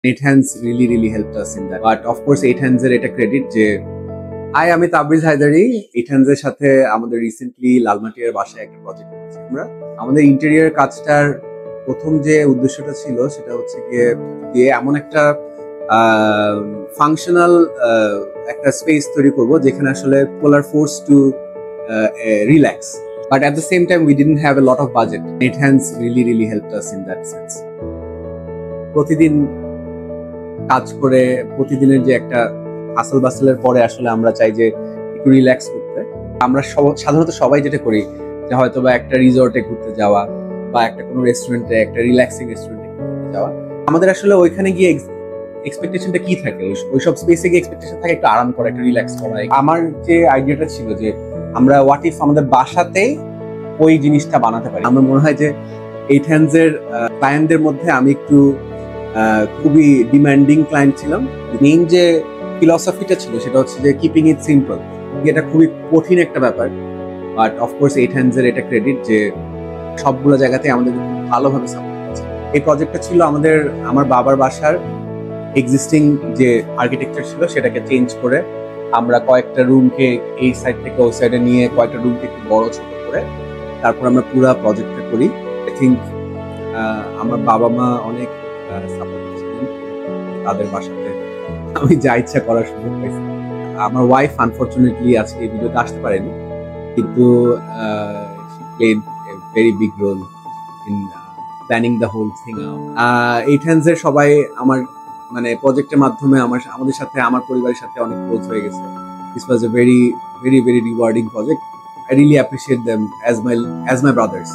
Eight Hands really helped us in that. But of course, Eight Hands এর এটা credit যে আমি Tabriz Haidari. Eight Hands এর সাথে আমাদের রিসেন্টলি লালমাটিয়ার বাসায় একটা প্রজেক্ট করেছি আমরা। আমাদের ইন্টেরিয়র কাজটার প্রথম যে উদ্দেশ্যটা ছিল সেটা হচ্ছে গিয়ে এমন একটা ফাংশনাল একটা স্পেস তৈরি করব যেখানে আসলে people are forced to relax. But at the same time, we didn't have a lot of budget. Eight Hands really helped us in that sense. প্রতিদিন কাজ করে প্রতিদিনের যে একটা হাসল বাসলের পরে আসলে আমরা চাই যে একটু রিল্যাক্স করতে। আমরা সাধারণত সবাই যেটা করি যে হয়তো বা একটা রিসর্টে ঘুরতে যাওয়া বা একটা কোনো রেস্টুরেন্টে, একটা রিল্যাক্সিং রেস্টুরেন্টে ঘুরতে যাওয়া। আমাদের আসলে ওইখানে গিয়ে এক্সপেকটেশনটা কি থাকে, ওইসব স্পেসে গিয়ে এক্সপেকটেশন থাকে একটু আরাম করা, একটু রিল্যাক্স করা। আমার যে আইডিয়াটা ছিল যে আমরা হোয়াট ইফ আমাদের বাসাতেই ওই জিনিসটা বানাতে পারি। আমার মনে হয় যে Eight Hands এর ক্লায়েন্টদের মধ্যে আমি একটু খুবই ডিমান্ডিং ক্লায়েন্ট ছিলাম। মেইন যে ফিলসফিটা ছিল সেটা হচ্ছে যে কিপিং ইট সিম্পল। এটা খুবই কঠিন একটা ব্যাপার, বাট অফকোর্স Eight Hands এর এটা ক্রেডিট যে সবগুলো জায়গাতে আমাদের ভালোভাবে সাপোর্ট করেছে। এই প্রজেক্টটা ছিল আমার বাবার বাসার এক্সিস্টিং যে আর্কিটেকচার ছিল সেটাকে চেঞ্জ করে আমরা কয়েকটা রুমকে এই সাইড থেকে ওই সাইডে নিয়ে কয়েকটা রুমকে একটু বড় ছোট করে তারপর আমরা পুরো প্রজেক্টটা করি। আই থিঙ্ক আমার বাবা মা অনেক সাপোর্ট করেছিলেন, তাদের বাসাতে আমি যা ইচ্ছা করার সুযোগ পাইছি। আমার ওয়াইফ আনফরচুনেটলি আজকে এই ভিডিওতে আসতে পারেনি, কিন্তু she played a very big role in planning the whole thing out. Eight Hands এর সবাই আমার মানে প্রজেক্টের মাধ্যমে আমাদের সাথে আমার পরিবারের সাথে অনেক ক্লোজ হয়ে গেছে। This was a very rewarding project. I really appreciate them as my brothers.